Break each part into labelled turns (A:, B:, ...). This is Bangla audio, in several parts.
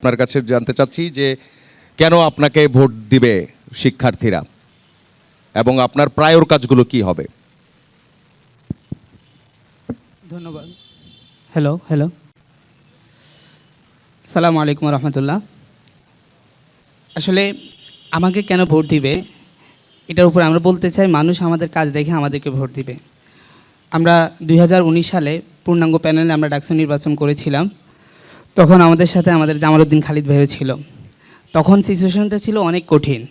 A: আপনার কাছে জানতে চাচ্ছি যে কেন আপনাকে ভোট দিবে শিক্ষার্থীরা এবং আপনার প্রায়োর কাজগুলো কি হবে?
B: ধন্যবাদ। হ্যালো, সালামু আলাইকুম রহমতুল্লাহ। আসলে আমাকে কেন ভোট দিবে এটার উপর আমরা বলতে চাই, মানুষ আমাদের কাজ দেখে আমাদেরকে ভোট দিবে। আমরা 2019 সালে পূর্ণাঙ্গ প্যানেলে আমরা ডাকসু নির্বাচন করেছিলাম। তখন আমাদের সাথে আমাদের জামালউদ্দিন খালিদ ভাইও ছিল। তখন সিচুয়েশনটা ছিল অনেক কঠিন,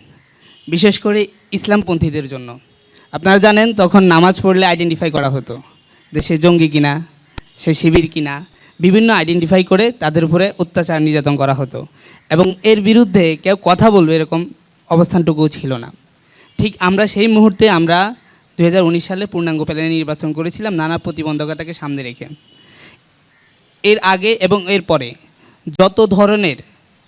B: বিশেষ করে ইসলামপন্থীদের জন্য। আপনারা জানেন তখন নামাজ পড়লে আইডেন্টিফাই করা হতো যে সে জঙ্গি কিনা, সে শিবির কিনা, বিভিন্ন আইডেন্টিফাই করে তাদের উপরে অত্যাচার নির্যাতন করা হতো এবং এর বিরুদ্ধে কেউ কথা বলবে এরকম অবস্থানটুকুও ছিল না। ঠিক আমরা সেই মুহূর্তে 2019 সালে পূর্ণাঙ্গ প্যানেলে নির্বাচন করেছিলাম নানা প্রতিবন্ধকতাকে সামনে রেখে। এর আগে এবং এর পরে যত ধরনের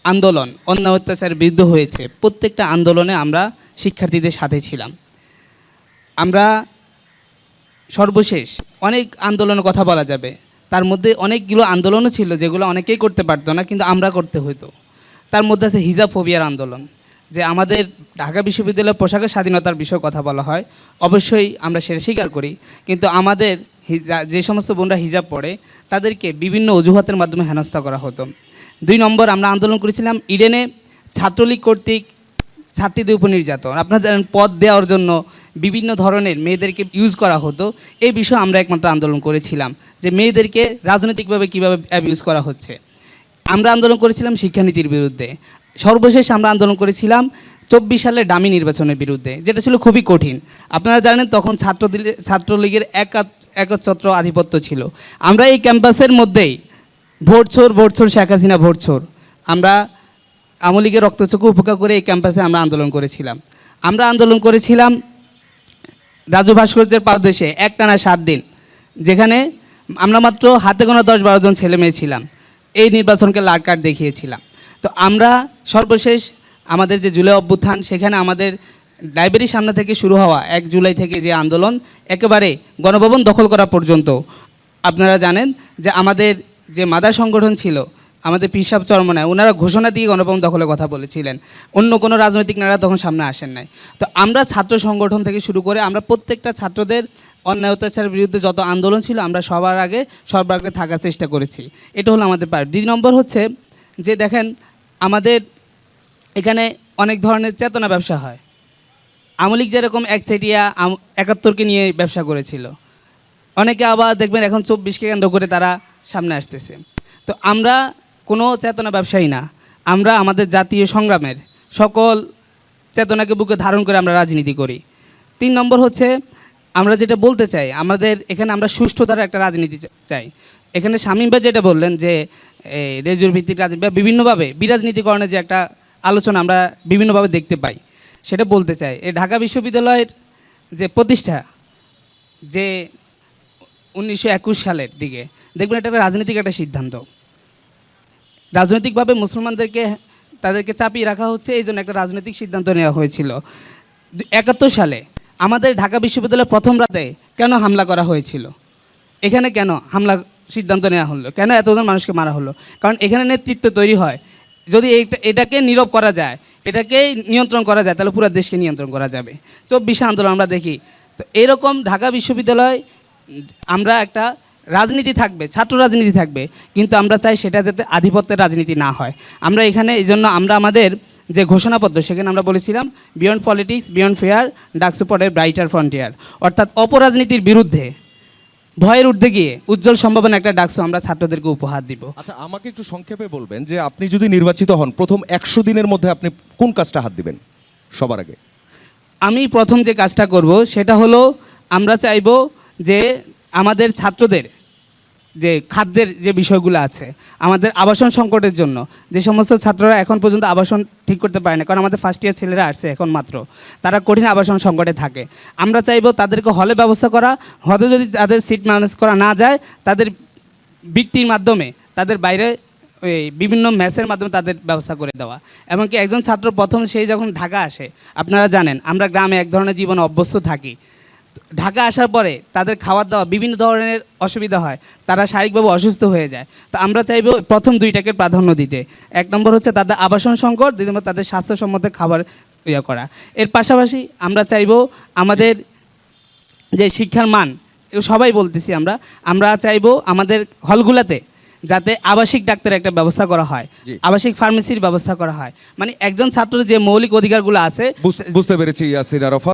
B: আন্দোলন অন্যায় অত্যাচারের বিরুদ্ধে হয়েছে, প্রত্যেকটা আন্দোলনে আমরা শিক্ষার্থীদের সাথে ছিলাম। আমরা সর্বশেষ অনেক আন্দোলনের কথা বলা যাবে, তার মধ্যে অনেকগুলো আন্দোলনও ছিল যেগুলো অনেকেই করতে পারতো না, কিন্তু আমরা করতে হতো। তার মধ্যে আছে হিজাব ফোবিয়ার আন্দোলন, যে আমাদের ঢাকা বিশ্ববিদ্যালয়ের পোশাকের স্বাধীনতার বিষয়ে কথা বলা হয়, অবশ্যই আমরা সেটা স্বীকার করি, কিন্তু আমাদের যে সমস্ত বোনরা হিজাব পরে তাদেরকে বিভিন্ন অজুহাতের মাধ্যমে হেনস্থা করা হতো। 2 নম্বর, আমরা আন্দোলন করেছিলাম ইডেনে ছাত্রলীগ কর্তৃক ছাত্রীদের উপর নির্যাতন। আপনারা জানেন পদ দেওয়ার জন্য বিভিন্ন ধরনের মেয়েদেরকে ইউজ করা হতো। এই বিষয়ে আমরা একমাত্র আন্দোলন করেছিলাম যে মেয়েদেরকে রাজনৈতিকভাবে কীভাবে অ্যাবিউজ করা হচ্ছে। আমরা আন্দোলন করেছিলাম শিক্ষানীতির বিরুদ্ধে। সর্বশেষ আমরা আন্দোলন করেছিলাম 24 সালের ডামি নির্বাচনের বিরুদ্ধে, যেটা ছিল খুবই কঠিন। আপনারা জানেন তখন ছাত্রলীগের একচ্ছত্র আধিপত্য ছিল। আমরা এই ক্যাম্পাসের মধ্যেই ভোট চোর শেখ হাসিনা ভোট চোর, আমরা আওয়ামী লীগের রক্তচক্ষু উপেক্ষা করে এই ক্যাম্পাসে আমরা আন্দোলন করেছিলাম। আমরা আন্দোলন করেছিলাম রাজু ভাস্কর্যের পাদদেশে একটানা 7 দিন, যেখানে আমরা মাত্র হাতে গোনা 10-12 জন ছেলে মেয়ে ছিলাম। এই নির্বাচনকে লাল কার্ড দেখিয়েছিলাম। তো আমরা সর্বশেষ আমাদের যে জুলাই অভ্যুত্থান, সেখানে আমাদের লাইব্রেরির সামনে থেকে শুরু হওয়া 1 জুলাই থেকে যে আন্দোলন একেবারে গণভবন দখল করা পর্যন্ত, আপনারা জানেন যে আমাদের যে মাদার সংগঠন ছিল আমাদের পিসাব চরমনায়, ওনারা ঘোষণা দিয়ে গণভবন দখলের কথা বলেছিলেন। অন্য কোনো রাজনৈতিক নেতারা তখন সামনে আসেন নাই। তো আমরা ছাত্র সংগঠন থেকে শুরু করে আমরা প্রত্যেকটা ছাত্রদের অন্যায় অত্যাচারের বিরুদ্ধে যত আন্দোলন ছিল আমরা সবার আগে থাকার চেষ্টা করেছি। এটা হলো আমাদের পার্ট। 2 নম্বর হচ্ছে যে দেখেন আমাদের এখানে অনেক ধরনের চেতনা ব্যবসা হয়। আওয়ামী লীগ যেরকম একচেটিয়া 71কে নিয়ে ব্যবসা করেছিল, অনেকে আবার দেখবেন এখন 24কে কেন্দ্র করে তারা সামনে আসতেছে। তো আমরা কোনো চেতনা ব্যবসায়ী না, আমরা আমাদের জাতীয় সংগ্রামের সকল চেতনাকে বুকে ধারণ করে আমরা রাজনীতি করি। 3 নম্বর হচ্ছে আমরা যেটা বলতে চাই, আমাদের এখানে আমরা সুষ্ঠুতার একটা রাজনীতি চাই। এখানে শামীম ভাই যেটা বললেন যে রেজুর ভিত্তিক রাজনীতি বা বিভিন্নভাবে বিরাজনীতিকরণের যে একটা আলোচনা আমরা বিভিন্নভাবে দেখতে পাই, সেটা বলতে চাই। এই ঢাকা বিশ্ববিদ্যালয়ের যে প্রতিষ্ঠা, যে 1921 সালের দিকে দেখবেন এটা একটা রাজনৈতিক একটা সিদ্ধান্ত। রাজনৈতিকভাবে মুসলমানদেরকে তাদেরকে চাপিয়ে রাখা হচ্ছে, এই জন্য একটা রাজনৈতিক সিদ্ধান্ত নেওয়া হয়েছিল। 71 সালে আমাদের ঢাকা বিশ্ববিদ্যালয়ের প্রথম রাতে কেন হামলা করা হয়েছিল? এখানে কেন হামলা সিদ্ধান্ত নেওয়া হলো? কেন এতজন মানুষকে মারা হলো? কারণ এখানে নেতৃত্ব তৈরি হয়। যদি এটাকে নীরব করা যায়, এটাকে নিয়ন্ত্রণ করা যায়, তাহলে পুরো দেশকে নিয়ন্ত্রণ করা যাবে। 24 আন্দোলন আমরা দেখি। তো এরকম ঢাকা বিশ্ববিদ্যালয় আমরা একটা রাজনীতি থাকবে, ছাত্র রাজনীতি থাকবে, কিন্তু আমরা চাই সেটা যাতে আধিপত্যের রাজনীতি না হয়। আমরা এখানে এই জন্য আমরা আমাদের যে ঘোষণাপত্র, সেখানে আমরা বলেছিলাম beyond politics, beyond fair, DUCSU for a brighter frontier, অর্থাৎ অপরাজনীতির বিরুদ্ধে ভয়ের ঊর্ধ্বে গিয়ে উজ্জ্বল সম্ভাবনা একটা ডাকসু আমরা ছাত্রদেরকে উপহার দিব।
A: আচ্ছা, আমাকে একটু সংক্ষেপে বলবেন যে আপনি যদি নির্বাচিত হন, প্রথম 100 দিনের মধ্যে আপনি কোন কাজটা হাত দিবেন সবার আগে?
B: আমি প্রথম যে কাজটা করব সেটা হলো, আমরা চাইব যে আমাদের ছাত্রদের যে খাদ্যের যে বিষয়গুলো আছে, আমাদের আবাসন সংকটের জন্য যে সমস্ত ছাত্ররা এখন পর্যন্ত আবাসন ঠিক করতে পারে না, কারণ আমাদের ফার্স্ট ইয়ার ছেলেরা আসছে এখন মাত্র, তারা কঠিন আবাসন সংকটে থাকে। আমরা চাইব তাদেরকে হলে ব্যবস্থা করা, হলে যদি তাদের সিট ম্যানেজ করা না যায়, তাদের বৃত্তির মাধ্যমে তাদের বাইরে ওই বিভিন্ন ম্যাচের মাধ্যমে তাদের ব্যবস্থা করে দেওয়া। এমনকি একজন ছাত্র প্রথম সেই যখন ঢাকা আসে, আপনারা জানেন আমরা গ্রামে এক ধরনের জীবনে অভ্যস্ত থাকি, ঢাকা আসার পরে তাদের খাওয়া দাওয়া বিভিন্ন ধরনের অসুবিধা হয়, তারা শারীরিকভাবে অসুস্থ হয়ে যায়। তো আমরা চাইবো প্রথম দুইটাকে প্রাধান্য দিতে। এক নম্বর হচ্ছে তাদের আবাসন সংকট, দুই নম্বর তাদের স্বাস্থ্যসম্মত খাবার করা। এর পাশাপাশি আমরা চাইবো আমাদের যে শিক্ষার মান, এগুলো সবাই বলতেছি আমরা চাইবো আমাদের হলগুলোতে যাতে আবাসিক ডাক্তারের একটা ব্যবস্থা করা হয়,
A: জি।
B: আবাসিক ফার্মেসির ব্যবস্থা করা হয়। মানে একজন ছাত্রের যে মৌলিক অধিকারগুলো আছে
A: বুঝতে পেরেছি ইয়াসির আরাফাত।